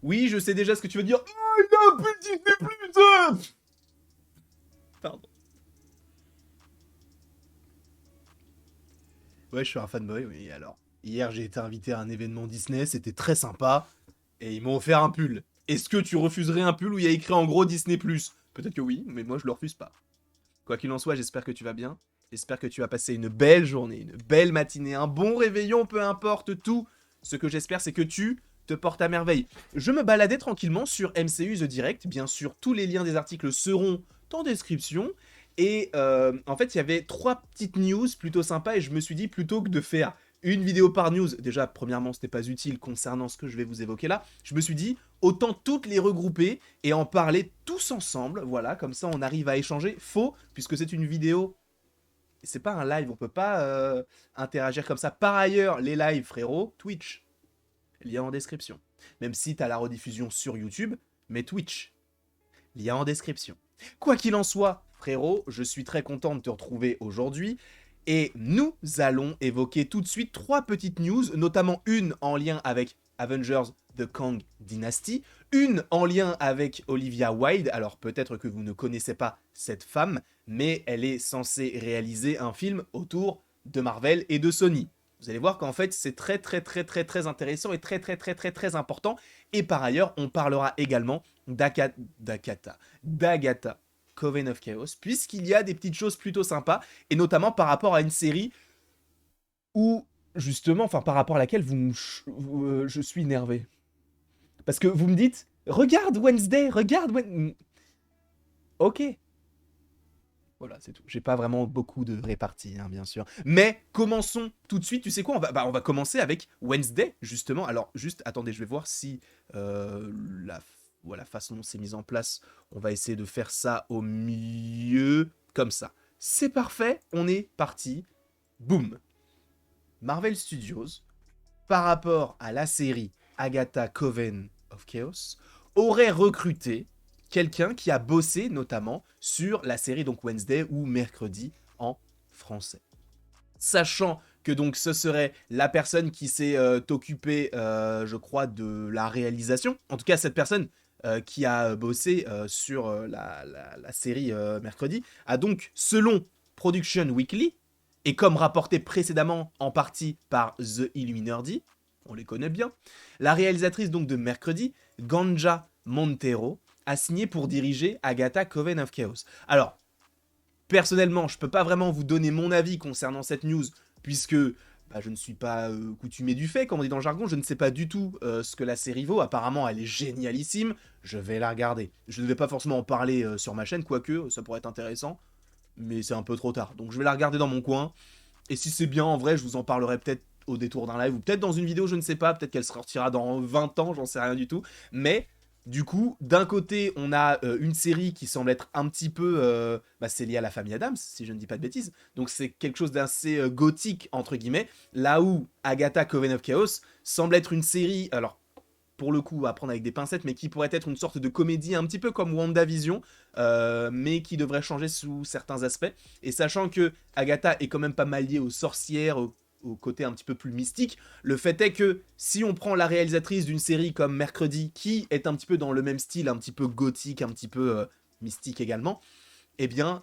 Oui, je sais déjà ce que tu veux dire. Oh, il a un peu Disney Plus. Pardon. Ouais, je suis un fanboy, oui, alors. Hier, j'ai été invité à un événement Disney, c'était très sympa, et ils m'ont offert un pull. Est-ce que tu refuserais un pull où il y a écrit en gros Disney Plus? Peut-être que oui, mais moi je le refuse pas. Quoi qu'il en soit, j'espère que tu vas bien. J'espère que tu vas passer une belle journée, une belle matinée, un bon réveillon, peu importe tout. Ce que j'espère, c'est que tu te portes à merveille. Je me baladais tranquillement sur MCU The Direct. Bien sûr, tous les liens des articles seront en description. Et en fait, il y avait 3 petites news plutôt sympas. Et je me suis dit, plutôt que de faire une vidéo par news, déjà, premièrement, c'était pas utile concernant ce que je vais vous évoquer là. Je me suis dit, autant toutes les regrouper et en parler tous ensemble. Voilà, comme ça, on arrive à échanger. Faux, puisque c'est une vidéo. C'est pas un live, on peut pas interagir comme ça. Par ailleurs, les lives, frérot, Twitch, lien en description. Même si t'as la rediffusion sur YouTube, mais Twitch, lien en description. Quoi qu'il en soit, frérot, je suis très content de te retrouver aujourd'hui. Et nous allons évoquer tout de suite 3 petites news, notamment une en lien avec Avengers The Kang Dynasty, une en lien avec Olivia Wilde. Alors peut-être que vous ne connaissez pas cette femme, mais elle est censée réaliser un film autour de Marvel et de Sony. Vous allez voir qu'en fait c'est très intéressant et très important. Et par ailleurs, on parlera également d'Agatha Coven of Chaos, puisqu'il y a des petites choses plutôt sympas, et notamment par rapport à une série où, justement, enfin par rapport à laquelle je suis énervé. Parce que vous me dites, regarde Wednesday, regarde Wednesday. Ok. Voilà, c'est tout. J'ai pas vraiment beaucoup de réparties, hein, bien sûr. Mais commençons tout de suite. Tu sais quoi, on va commencer avec Wednesday, justement. Alors, juste, attendez, je vais voir si la façon dont c'est mis en place, on va essayer de faire ça au mieux, comme ça. C'est parfait, on est parti. Boum. Marvel Studios, par rapport à la série Agatha Coven of Chaos, aurait recruté quelqu'un qui a bossé notamment sur la série donc Wednesday ou Mercredi en français. Sachant que donc ce serait la personne qui s'est occupée, je crois, de la réalisation. En tout cas, cette personne qui a bossé sur la série Mercredi a donc, selon Production Weekly, et comme rapporté précédemment en partie par The Illuminati, on les connaît bien, la réalisatrice donc de Mercredi, Ganja Montero, a signé pour diriger Agatha Coven of Chaos. Alors, personnellement, je peux pas vraiment vous donner mon avis concernant cette news, puisque je ne suis pas coutumier du fait, comme on dit dans le jargon, je ne sais pas du tout ce que la série vaut. Apparemment, elle est génialissime, je vais la regarder. Je ne vais pas forcément en parler sur ma chaîne, quoique ça pourrait être intéressant, mais c'est un peu trop tard. Donc je vais la regarder dans mon coin, et si c'est bien, en vrai, je vous en parlerai peut-être au détour d'un live, ou peut-être dans une vidéo, je ne sais pas, peut-être qu'elle sortira dans 20 ans, j'en sais rien du tout, mais du coup, d'un côté, on a une série qui semble être un petit peu... c'est lié à la famille Adams, si je ne dis pas de bêtises. Donc c'est quelque chose d'assez gothique, entre guillemets. Là où Agatha Coven of Chaos semble être une série... Alors, pour le coup, à prendre avec des pincettes, mais qui pourrait être une sorte de comédie un petit peu comme WandaVision, mais qui devrait changer sous certains aspects. Et sachant que Agatha est quand même pas mal liée aux sorcières, au côté un petit peu plus mystique, le fait est que si on prend la réalisatrice d'une série comme Mercredi, qui est un petit peu dans le même style, un petit peu gothique, un petit peu mystique également, eh bien,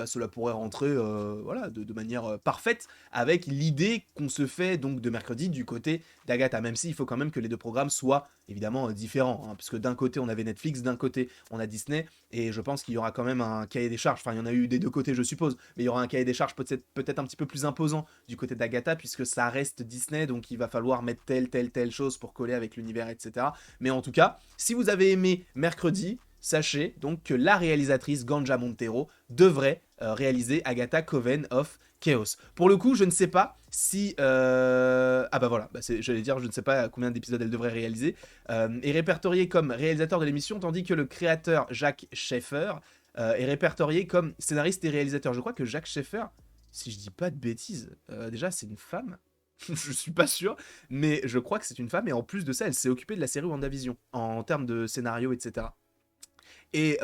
cela pourrait rentrer voilà, de manière parfaite avec l'idée qu'on se fait donc de Mercredi du côté d'Agatha, même s'il faut quand même que les deux programmes soient évidemment différents, hein, puisque d'un côté on avait Netflix, d'un côté on a Disney, et je pense qu'il y aura quand même un cahier des charges, enfin il y en a eu des deux côtés je suppose, mais il y aura un cahier des charges peut-être un petit peu plus imposant du côté d'Agatha, puisque ça reste Disney, donc il va falloir mettre telle chose pour coller avec l'univers, etc. Mais en tout cas, si vous avez aimé Mercredi, sachez donc que la réalisatrice Ganja Montero devrait réaliser Agatha Coven of Chaos. Pour le coup, je ne sais pas si... j'allais dire, je ne sais pas combien d'épisodes elle devrait réaliser. Est répertorié comme réalisateur de l'émission, tandis que le créateur Jacques Schaeffer est répertorié comme scénariste et réalisateur. Je crois que Jacques Schaeffer, si je dis pas de bêtises, déjà c'est une femme. Je suis pas sûr, mais je crois que c'est une femme, et en plus de ça, elle s'est occupée de la série WandaVision, en termes de scénario, etc. Et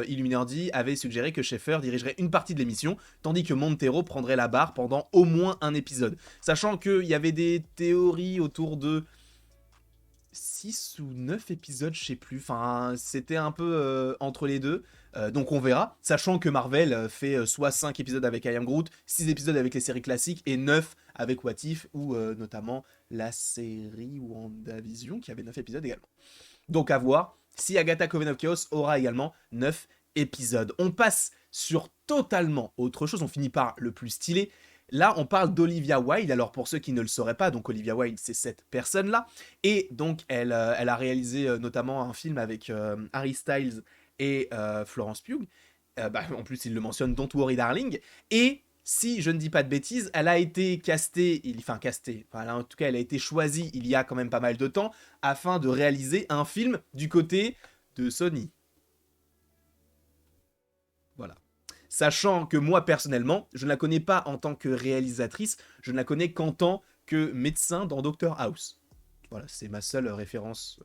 Illuminati avait suggéré que Schaeffer dirigerait une partie de l'émission, tandis que Montero prendrait la barre pendant au moins un épisode. Sachant qu'il y avait des théories autour de 6 ou 9 épisodes, je sais plus. Enfin, c'était un peu entre les deux. Donc on verra. Sachant que Marvel fait soit 5 épisodes avec I Am Groot, 6 épisodes avec les séries classiques et 9 avec What If ou notamment la série WandaVision qui avait 9 épisodes également. Donc à voir si Agatha Coven of Chaos aura également 9 épisodes. On passe sur totalement autre chose. On finit par le plus stylé. Là, on parle d'Olivia Wilde. Alors, pour ceux qui ne le sauraient pas, donc Olivia Wilde, c'est cette personne-là. Et donc, elle a réalisé notamment un film avec Harry Styles et Florence Pugh. En plus, il le mentionne, Don't Worry Darling. Et si je ne dis pas de bêtises, elle a été en tout cas, elle a été choisie il y a quand même pas mal de temps afin de réaliser un film du côté de Sony. Voilà. Sachant que moi, personnellement, je ne la connais pas en tant que réalisatrice, je ne la connais qu'en tant que médecin dans Doctor House. Voilà, c'est ma seule référence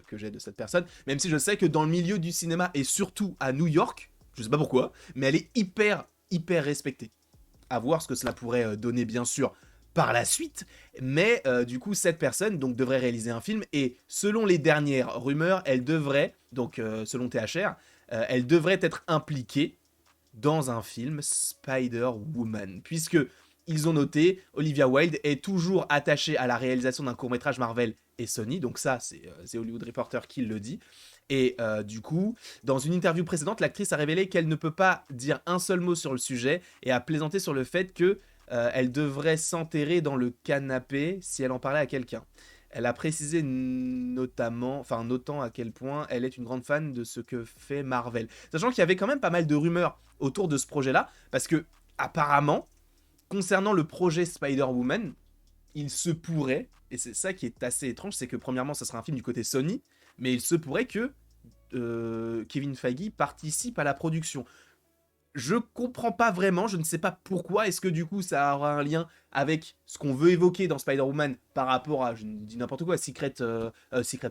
que j'ai de cette personne. Même si je sais que dans le milieu du cinéma, et surtout à New York, je sais pas pourquoi, mais elle est hyper respectée. À voir ce que cela pourrait donner, bien sûr, par la suite. Mais du coup, cette personne donc, devrait réaliser un film, et selon les dernières rumeurs, elle devrait, donc selon THR, elle devrait être impliquée dans un film Spider-Woman, puisque ils ont noté, Olivia Wilde est toujours attachée à la réalisation d'un court-métrage Marvel et Sony, donc ça, c'est The Hollywood Reporter qui le dit. Et du coup, dans une interview précédente, l'actrice a révélé qu'elle ne peut pas dire un seul mot sur le sujet et a plaisanté sur le fait que elle devrait s'enterrer dans le canapé si elle en parlait à quelqu'un. Elle a précisé notant à quel point elle est une grande fan de ce que fait Marvel. Sachant qu'il y avait quand même pas mal de rumeurs autour de ce projet-là, parce que apparemment, concernant le projet Spider-Woman, il se pourrait, et c'est ça qui est assez étrange, c'est que premièrement, ça sera un film du côté Sony, mais il se pourrait que Kevin Feige participe à la production. Je comprends pas vraiment, je ne sais pas pourquoi. Est-ce que du coup ça aura un lien avec ce qu'on veut évoquer dans Spider-Woman par rapport à, je dis n'importe quoi, Secret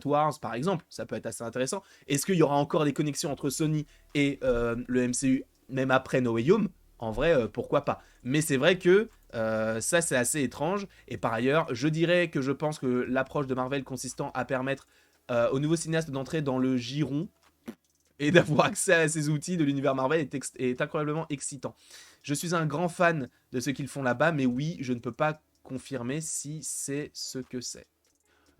Wars par exemple, ça peut être assez intéressant. Est-ce qu'il y aura encore des connexions entre Sony et le MCU même après No Way Home? En vrai, pourquoi pas. Mais c'est vrai que ça c'est assez étrange. Et par ailleurs, je dirais que je pense que l'approche de Marvel consistant à permettre aux nouveaux cinéastes d'entrer dans le giron et d'avoir accès à ces outils de l'univers Marvel est incroyablement excitant. Je suis un grand fan de ce qu'ils font là-bas, mais oui, je ne peux pas confirmer si c'est ce que c'est.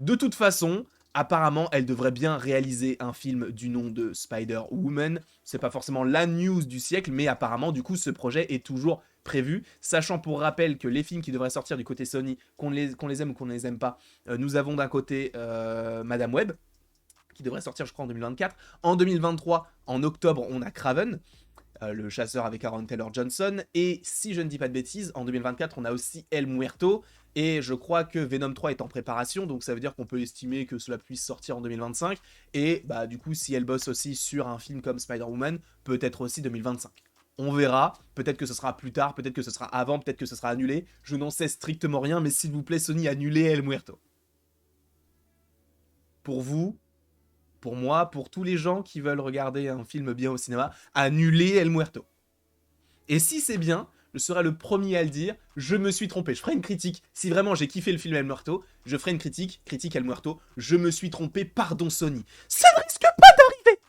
De toute façon, apparemment, elle devrait bien réaliser un film du nom de Spider-Woman. C'est pas forcément la news du siècle, mais apparemment, du coup, ce projet est toujours prévu. Sachant pour rappel que les films qui devraient sortir du côté Sony, qu'on les aime ou qu'on ne les aime pas, nous avons d'un côté Madame Web, qui devrait sortir, je crois, en 2024. En 2023, en octobre, on a Kraven, le chasseur avec Aaron Taylor-Johnson. Et si je ne dis pas de bêtises, en 2024, on a aussi El Muerto. Et je crois que Venom 3 est en préparation, donc ça veut dire qu'on peut estimer que cela puisse sortir en 2025. Et bah du coup, si elle bosse aussi sur un film comme Spider-Woman, peut-être aussi 2025. On verra, peut-être que ce sera plus tard, peut-être que ce sera avant, peut-être que ce sera annulé. Je n'en sais strictement rien, mais s'il vous plaît, Sony, annulez El Muerto. Pour vous, pour moi, pour tous les gens qui veulent regarder un film bien au cinéma, annulez El Muerto. Et si c'est bien, je serai le premier à le dire, je me suis trompé. Je ferai une critique. Si vraiment j'ai kiffé le film El Muerto, je ferai une critique El Muerto, je me suis trompé, pardon Sony. Ça ne risque pas d'arriver.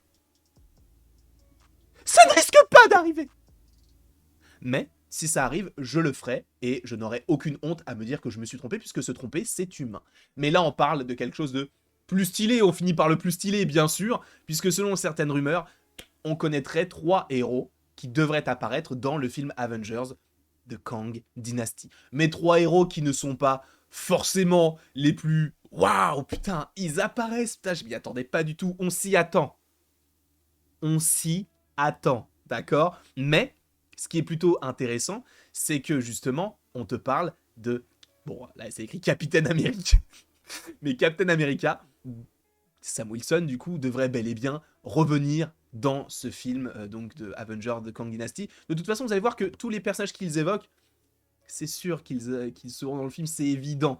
Ça ne risque pas d'arriver. Mais, si ça arrive, je le ferai, et je n'aurai aucune honte à me dire que je me suis trompé, puisque se tromper, c'est humain. Mais là, on parle de quelque chose de plus stylé, on finit par le plus stylé, bien sûr, puisque selon certaines rumeurs, on connaîtrait 3 héros qui devraient apparaître dans le film Avengers de Kang Dynasty. Mais 3 héros qui ne sont pas forcément les plus... Waouh, putain, ils apparaissent, putain, je m'y attendais pas du tout, on s'y attend. On s'y attend, d'accord? Mais, ce qui est plutôt intéressant, c'est que justement, on te parle de... Bon, là, c'est écrit Capitaine America. Mais Captain America, Sam Wilson, du coup, devrait bel et bien revenir dans ce film donc de Avengers de Kang Dynasty. De toute façon, vous allez voir que tous les personnages qu'ils évoquent, c'est sûr qu'ils seront dans le film, c'est évident,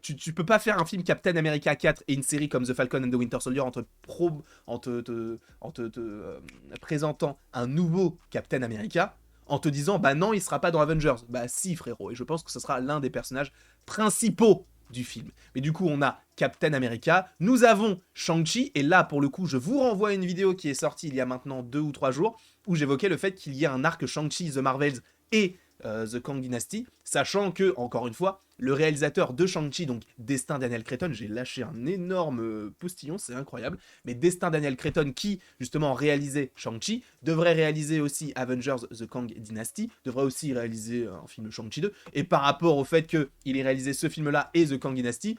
tu peux pas faire un film Captain America 4 et une série comme The Falcon and the Winter Soldier en te présentant un nouveau Captain America, en te disant, bah non, il sera pas dans Avengers. Bah si, frérot, et je pense que ce sera l'un des personnages principaux du film. Mais du coup, on a Captain America, nous avons Shang-Chi, et là, pour le coup, je vous renvoie à une vidéo qui est sortie il y a maintenant 2 ou 3 jours, où j'évoquais le fait qu'il y ait un arc Shang-Chi, The Marvels et The Kang Dynasty, sachant que, encore une fois, le réalisateur de Shang-Chi, donc Destin Daniel Cretton, j'ai lâché un énorme postillon, c'est incroyable, mais Destin Daniel Cretton, qui justement réalisait Shang-Chi, devrait réaliser aussi Avengers The Kang Dynasty, devrait aussi réaliser un film Shang-Chi 2, et par rapport au fait qu'il ait réalisé ce film-là et The Kang Dynasty,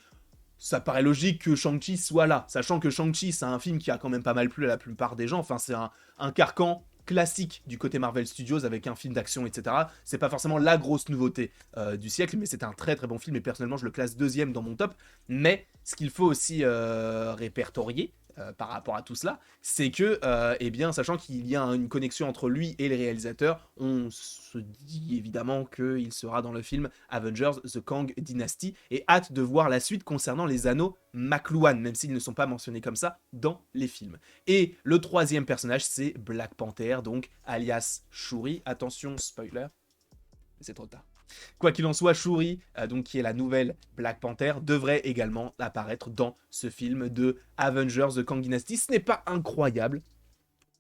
ça paraît logique que Shang-Chi soit là, sachant que Shang-Chi, c'est un film qui a quand même pas mal plu à la plupart des gens, enfin c'est un carcan classique du côté Marvel Studios avec un film d'action, etc. C'est pas forcément la grosse nouveauté du siècle, mais c'est un très très bon film et personnellement je le classe deuxième dans mon top. Mais ce qu'il faut aussi répertorier par rapport à tout cela, c'est que, eh bien, sachant qu'il y a une connexion entre lui et les réalisateurs, on se dit évidemment qu'il sera dans le film Avengers The Kang Dynasty et hâte de voir la suite concernant les anneaux McLuhan, même s'ils ne sont pas mentionnés comme ça dans les films. Et le troisième personnage, c'est Black Panther, donc alias Shuri. Attention, spoiler, c'est trop tard. Quoi qu'il en soit, Shuri, donc qui est la nouvelle Black Panther, devrait également apparaître dans ce film de Avengers The Kang Dynasty. Ce n'est pas incroyable,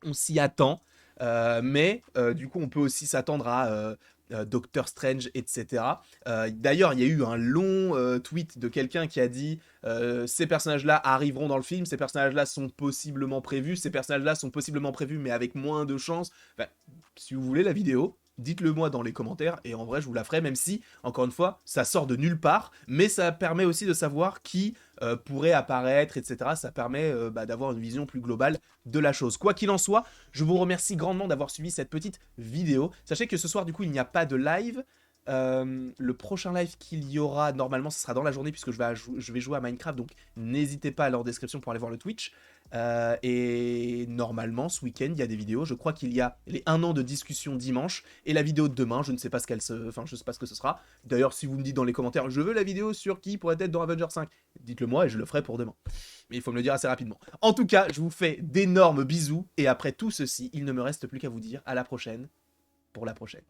on s'y attend, mais du coup on peut aussi s'attendre à Doctor Strange, etc. D'ailleurs, il y a eu un long tweet de quelqu'un qui a dit ces personnages-là arriveront dans le film, ces personnages-là sont possiblement prévus, ces personnages-là sont possiblement prévus mais avec moins de chance. Enfin, si vous voulez la vidéo, dites-le moi dans les commentaires et en vrai je vous la ferai, même si, encore une fois, ça sort de nulle part, mais ça permet aussi de savoir qui pourrait apparaître, etc. Ça permet d'avoir une vision plus globale de la chose. Quoi qu'il en soit, je vous remercie grandement d'avoir suivi cette petite vidéo. Sachez que ce soir, du coup, il n'y a pas de live. Le prochain live qu'il y aura, normalement, ce sera dans la journée puisque je vais jouer à Minecraft, donc n'hésitez pas à leur description pour aller voir le Twitch. Et normalement, ce week-end, il y a des vidéos. Je crois qu'il y a les 1 an de discussion dimanche et la vidéo de demain. Je ne sais pas ce je sais pas ce que ce sera. D'ailleurs, si vous me dites dans les commentaires, je veux la vidéo sur qui pourrait être dans Avengers 5, dites-le moi et je le ferai pour demain. Mais il faut me le dire assez rapidement. En tout cas, je vous fais d'énormes bisous et après tout ceci, il ne me reste plus qu'à vous dire à la prochaine pour la prochaine.